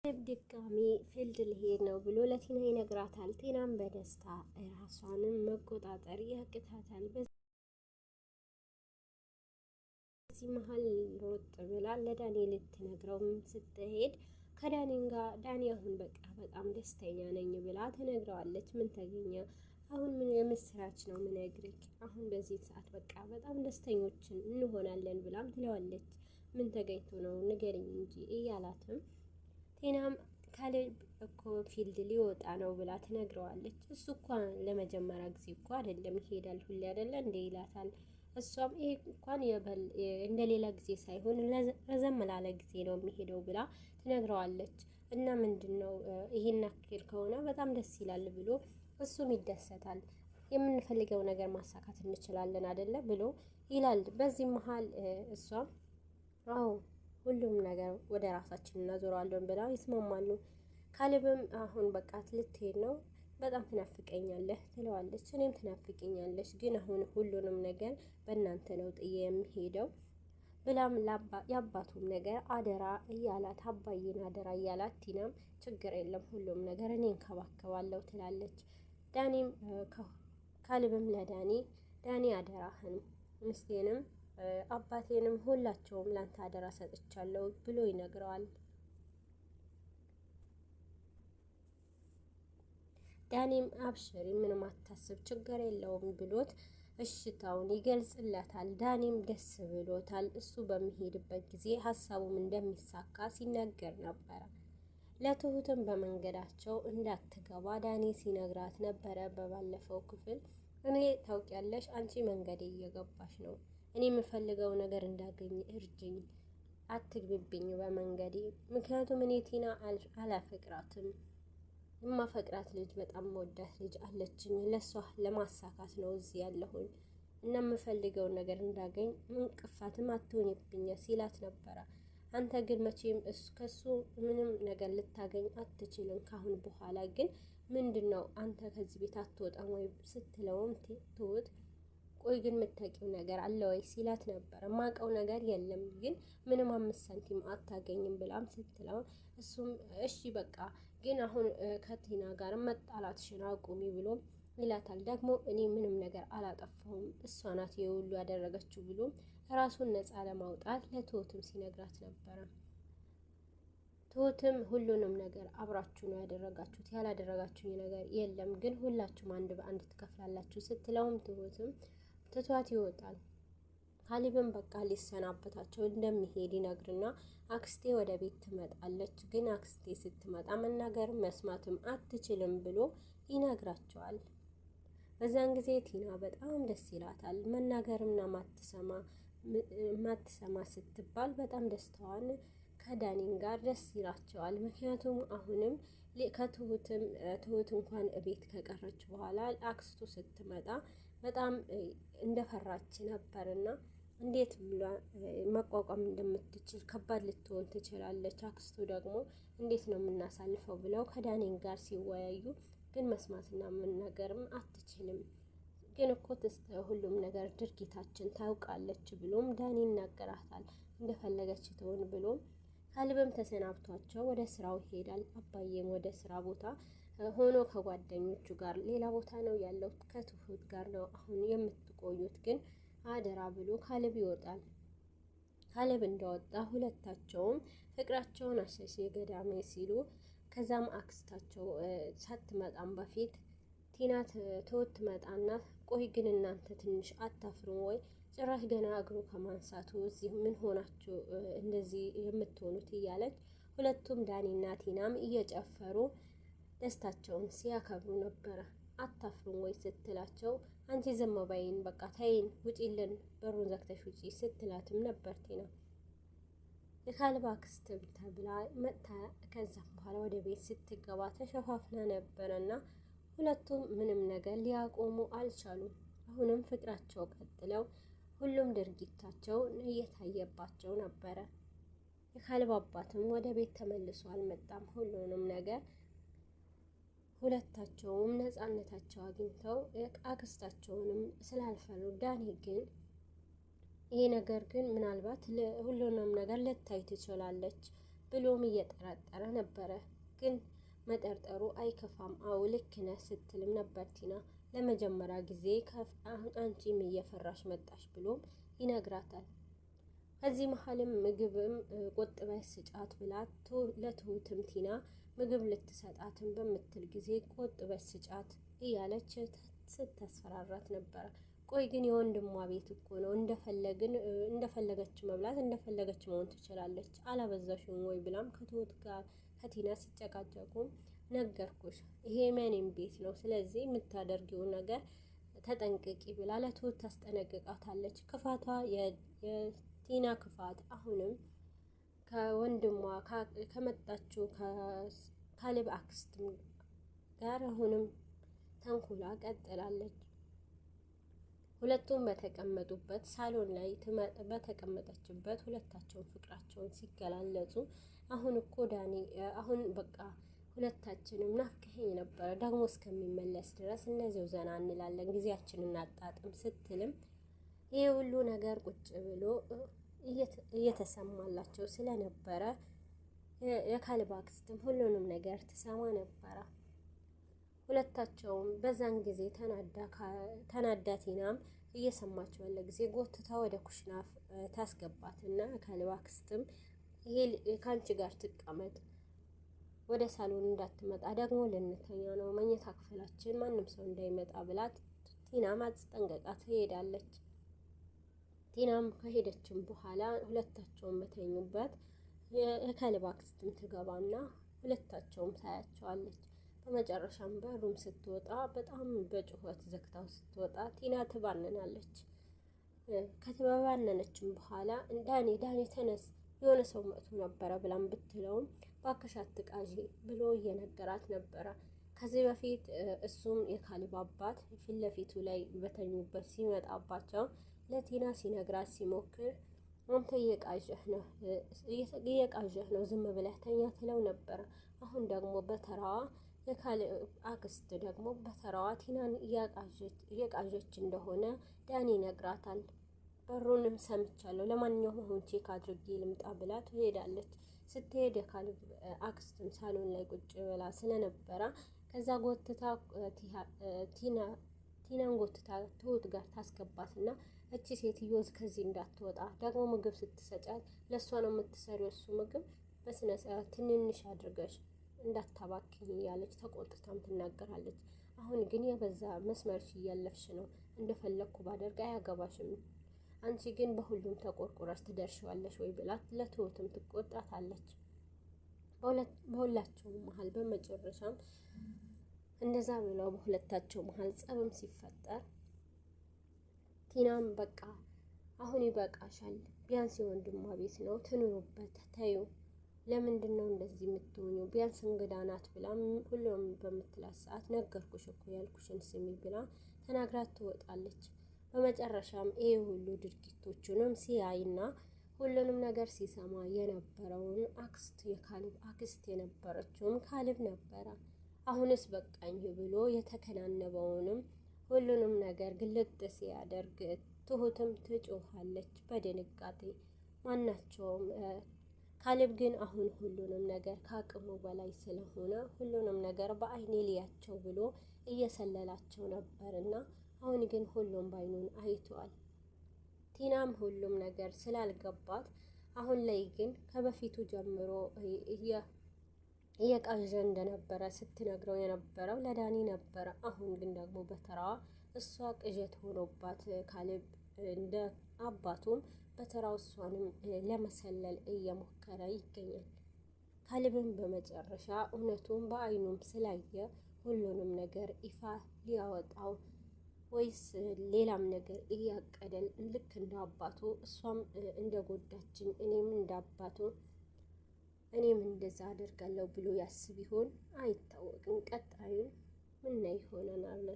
ድጋሚ ፊልድ ሊሄድ ነው ብሎ ለቲና ይነግራታል። ቲናም በደስታ ራሷንም መቆጣጠር ያቅታታል። በዚህ መሀል ሮጥ ብላ ለዳኒ ልትነግረው ስትሄድ ከዳኒን ጋር ዳኒ አሁን በቃ በጣም ደስተኛ ነኝ ብላ ትነግረዋለች። ምን ተገኘ? አሁን ምን የምስራች ነው ምነግርህ? አሁን በዚህ ሰዓት በቃ በጣም ደስተኞችን እንሆናለን ብላም ትለዋለች። ምን ተገኝቶ ነው ንገሪኝ እንጂ እያላትም ቲናም ካሌብ እኮ ፊልድ ሊወጣ ነው ብላ ትነግረዋለች። እሱ እኮ ለመጀመሪያ ጊዜ እኮ አይደለም ይሄዳል ሁሌ አይደለ እንደ ይላታል። እሷም ይሄ እንኳን እንደሌላ ጊዜ ሳይሆን ረዘም ላለ ጊዜ ነው የሚሄደው ብላ ትነግረዋለች። እና ምንድነው ይሄን አክል ከሆነ በጣም ደስ ይላል ብሎ እሱም ይደሰታል። የምንፈልገው ነገር ማሳካት እንችላለን አይደለ ብሎ ይላል። በዚህ መሀል እሷም አዎ ሁሉም ነገር ወደ ራሳችን እናዞራለን ብላ ይስማማሉ። ካሌብም አሁን በቃ ልትሄድ ነው በጣም ትናፍቀኛለህ ትለዋለች። እኔም ትናፍቀኛለች ግን አሁን ሁሉንም ነገር በእናንተ ነው ጥዬ የሚሄደው ብላም የአባቱም ነገር አደራ እያላት አባዬን አደራ እያላት ቲናም ችግር የለም ሁሉም ነገር እኔ እንከባከባለሁ ትላለች። ዳኒም ካሌብም ለዳኒ ዳኒ አደራህን ምስቴንም አባቴንም ሁላቸውም ላንተ አደራ ሰጥቻለሁ ብሎ ይነግረዋል። ዳኒም አብሽሪ ምንም አታስብ ችግር የለውም ብሎት እሽታውን ይገልጽለታል። ዳኒም ደስ ብሎታል። እሱ በሚሄድበት ጊዜ ሀሳቡም እንደሚሳካ ሲናገር ነበረ። ለትሁትም በመንገዳቸው እንዳትገባ ዳኒ ሲነግራት ነበረ በባለፈው ክፍል። እኔ ታውቂያለሽ አንቺ መንገዴ እየገባሽ ነው፣ እኔ የምፈልገው ነገር እንዳገኝ እርጅኝ፣ አትግቢብኝ በመንገዴ፣ ምክንያቱም እኔ ቲና አላፈቅራትም፣ የማፈቅራት ልጅ በጣም መወዳት ልጅ አለችኝ፣ ለሷ ለማሳካት ነው እዚህ ያለሁኝ እና የምፈልገውን ነገር እንዳገኝ እንቅፋትም አትሆኝብኝ ሲላት ነበረ። አንተ ግን መቼም ከሱ ምንም ነገር ልታገኝ አትችልም፣ ካሁን በኋላ ግን ምንድነው አንተ ከዚህ ቤት አትወጣም ወይ ስትለውም ትሁት ቆይ ግን የምታውቂው ነገር አለ ወይ ሲላት ነበር። የማውቀው ነገር የለም ግን ምንም 5 ሳንቲም አታገኝም ብላም ስትለው እሱም እሺ በቃ ግን አሁን ከቲና ጋር መጣላትሽን አቁሚ ብሎ ይላታል። ደግሞ እኔ ምንም ነገር አላጠፋሁም እሷ ናት የሁሉ ያደረገችው ብሎ ራሱን ነፃ ለማውጣት ለትሁትም ሲነግራት ነበረ። ትሁትም ሁሉንም ነገር አብራችሁ ነው ያደረጋችሁት፣ ያላደረጋችሁ ነገር የለም ግን ሁላችሁም አንድ በአንድ ትከፍላላችሁ ስትለውም ትሁትም ትቷት ይወጣል። ካሌብም በቃ ሊሰናበታቸው እንደሚሄድ ይነግርና አክስቴ ወደ ቤት ትመጣለች፣ ግን አክስቴ ስትመጣ መናገር መስማትም አትችልም ብሎ ይነግራቸዋል። በዛን ጊዜ ቲና በጣም ደስ ይላታል። መናገርምና ማትሰማ ስትባል በጣም ደስታዋን ከዳኒን ጋር ደስ ይላቸዋል። ምክንያቱም አሁንም ትሁት እንኳን ቤት ከቀረች በኋላ አክስቱ ስትመጣ በጣም እንደፈራች ነበርና እንዴት ብላ መቋቋም እንደምትችል ከባድ ልትሆን ትችላለች። አክስቱ ደግሞ እንዴት ነው የምናሳልፈው ብለው ከዳኒን ጋር ሲወያዩ ግን መስማትና መናገርም አትችልም፣ ግን እኮ ሁሉም ነገር ድርጊታችን ታውቃለች ብሎም ዳኒ ይናገራታል። እንደፈለገች ትሆን ብሎም ካሌብም ተሰናብቷቸው ወደ ስራው ይሄዳል። አባዬም ወደ ስራ ቦታ ሆኖ ከጓደኞቹ ጋር ሌላ ቦታ ነው ያለው፣ ከትሁት ጋር ነው አሁን የምትቆዩት ግን አደራ ብሎ ካሌብ ይወጣል። ካሌብ እንደወጣ ሁለታቸውም ፍቅራቸውን አሸሼ ገዳሜ ሲሉ ከዛም አክስታቸው ሳትመጣም በፊት ቲና ትሁት ትመጣና ቆይ ግን እናንተ ትንሽ አታፍሩም ወይ? ጭራሽ ገና እግሩ ከማንሳቱ እዚህ ምን ሆናችሁ እንደዚህ የምትሆኑት እያለች ሁለቱም ዳኒና ቲናም እየጨፈሩ ደስታቸውን ሲያከብሩ ነበረ። አታፍሩም ወይ ስትላቸው አንቺ ዝም በይን በቃ ተይን ውጪልን በሩን ዘግተሽ ውጪ ስትላትም ነበር ቲና። የካሌብ አክስት ተብላ መጥታ ከዛም በኋላ ወደ ቤት ስትገባ ተሸፋፍና ነበረና ሁለቱም ምንም ነገር ሊያቆሙ አልቻሉም። አሁንም ፍቅራቸው ቀጥለው ሁሉም ድርጊታቸው እየታየባቸው ነበረ። የካሌብ አባትም ወደ ቤት ተመልሶ አልመጣም። ሁሉንም ነገር ሁለታቸውም ነፃነታቸው አግኝተው አክስታቸውንም ስላልፈሩ ዳኒ ግን ይሄ ነገር ግን ምናልባት ሁሉንም ነገር ልታይ ትችላለች ብሎም እየጠረጠረ ነበረ። ግን መጠርጠሩ አይከፋም፣ አዎ ልክ ነህ ስትልም ነበር ቲና። ለመጀመሪያ ጊዜ አንቺም እየፈራሽ መጣሽ ብሎም ይነግራታል። ከዚህ መሀልም ምግብም ቆጥበሽ ስጫት ብላ ለትሁትም ቲና ምግብ ልትሰጣትን በምትል ጊዜ ቆጥበሽ ስጫት እያለች ስታስፈራራት ነበረ። ቆይ ግን የወንድሟ ቤት እኮ ነው፣ እንደፈለገች መብላት እንደፈለገች መሆን ትችላለች፣ አላበዛሽም ወይ ብላም ከትሁት ጋር ከቲና ሲጨቃጨቁ ነገርኩሽ፣ ይሄ የኔም ቤት ነው፣ ስለዚህ የምታደርጊውን ነገር ተጠንቅቂ ብላ ለትሁት ታስጠነቅቃታለች። ክፋቷ የቲና ክፋት አሁንም ከወንድሟ ከመጣችው ከካሌብ አክስት ጋር አሁንም ተንኩላ ቀጥላለች። ሁለቱም በተቀመጡበት ሳሎን ላይ በተቀመጠችበት ሁለታቸውን ፍቅራቸውን ሲገላለጹ አሁን እኮ ዳኒ አሁን በቃ ሁለታችንም ናፍቀኸኝ ነበረ፣ ደግሞ እስከሚመለስ ድረስ እነዚው ዘና እንላለን፣ ጊዜያችንን እናጣጥም ስትልም ይህ ሁሉ ነገር ቁጭ ብሎ እየተሰማላቸው ስለነበረ የካሌብ አክስትም ሁሉንም ነገር ትሰማ ነበረ። ሁለታቸውም በዛን ጊዜ ተናዳ ቲናም እየሰማቸው ያለ ጊዜ ጎትታ ወደ ኩሽና ታስገባትና ካሌብ አክስትም ይሄ ከአንቺ ጋር ትቀመጥ፣ ወደ ሳሎን እንዳትመጣ፣ ደግሞ ልንተኛ ነው መኝታ ክፍላችን ማንም ሰው እንዳይመጣ ብላት ቲና ማስጠንቀቃ ትሄዳለች። ቲናም ከሄደችም በኋላ ሁለታቸውም በተኙበት የካሌብ አክስትም ትገባና ሁለታቸውም ታያቸዋለች። በመጨረሻም በሩም ስትወጣ በጣም በጩኸት ዘግታው ስትወጣ ቲና ትባንናለች። ከተባባነነችም በኋላ ዳኒ ተነስ፣ የሆነ ሰው መጥቶ ነበረ ብላም ብትለውም ባክሽ አትቃዢ ብሎ እየነገራት ነበረ። ከዚህ በፊት እሱም የካሌብ አባት ፊት ለፊቱ ላይ በተኙበት ሲመጣባቸው ለቲና ሲነግራት ሲሞክር አንተ እየቃዠህ ነው ዝም ብለህ ተኛ ትለው ነበረ። አሁን ደግሞ በተራዋ የካሌብ አክስት ደግሞ በተራዋ ቲናን እየቃዠች እንደሆነ ዳኒ ይነግራታል። በሩንም ሰምቻለሁ፣ ለማንኛውም አሁን ቼክ አድርጌ ልምጣ ብላ ትሄዳለች። ስትሄድ የካሌብ አክስትም ሳሎን ላይ ቁጭ ብላ ስለነበረ ከዛ ጎትታ ቲናን ጎትታ ትሁት ጋር ታስገባትና እቺ ሴትዮ ከዚህ እንዳትወጣ፣ ደግሞ ምግብ ስትሰጫት ለእሷ ነው የምትሰሪው፣ እሱ ምግብ በስነ ስርዓት ትንንሽ አድርገሽ እንዳታባክኝ እያለች ተቆጥታም ትናገራለች። አሁን ግን የበዛ መስመርሽ እያለፍሽ ነው፣ እንደፈለግኩ ባደርግ አያገባሽም፣ አንቺ ግን በሁሉም ተቆርቁረሽ ትደርሻለሽ ወይ ብላት ለትሁትም ትቆጣታለች። በሁላቸውም መሀል በመጨረሻም እንደዛ ብለው በሁለታቸው መሀል ጸብም ሲፈጠር ቲናም በቃ አሁን ይበቃሻል፣ ቢያንስ የወንድሟ ቤት ነው ትኑሩበት፣ ተዩ፣ ለምንድን ነው እንደዚህ የምትሆኙ? ቢያንስ እንግዳ ናት ብላ ሁሉም በምትላት ሰዓት ነገርኩሽ እኮ ያልኩሽን ስሚ ብላ ተናግራት ትወጣለች። በመጨረሻም ይሄ ሁሉ ድርጊቶቹንም ሲያይና ሁሉንም ነገር ሲሰማ የነበረውን የካሌብ አክስት የነበረችውም ካሌብ ነበረ። አሁንስ በቃኝ ብሎ የተከናነበውንም ሁሉንም ነገር ግልጥ ሲያደርግ ትሁትም ትጮኻለች በድንጋጤ ማናቸውም። ካሌብ ግን አሁን ሁሉንም ነገር ከአቅሙ በላይ ስለሆነ ሁሉንም ነገር በአይኔ ሊያቸው ብሎ እየሰለላቸው ነበርና አሁን ግን ሁሉም ባይኑን አይቷል። ቲናም ሁሉም ነገር ስላልገባት አሁን ላይ ግን ከበፊቱ ጀምሮ እየቃዠ እንደነበረ ስትነግረው የነበረው ለዳኒ ነበረ። አሁን ግን ደግሞ በተራዋ እሷ ቅዠት ሆኖባት ካሌብ እንደ አባቱም በተራው እሷንም ለመሰለል እየሞከረ ይገኛል። ካሌብም በመጨረሻ እውነቱን በአይኑም ስላየ ሁሉንም ነገር ይፋ ሊያወጣው ወይስ ሌላም ነገር እያቀደል ልክ እንደ አባቱ እሷም እንደ ጎዳችን እኔም እንደ አባቱ እኔም እንደዛ አደርጋለሁ ብሎ ያስብ ይሆን አይታወቅም። ቀጣዩን ምን ይሆነናል?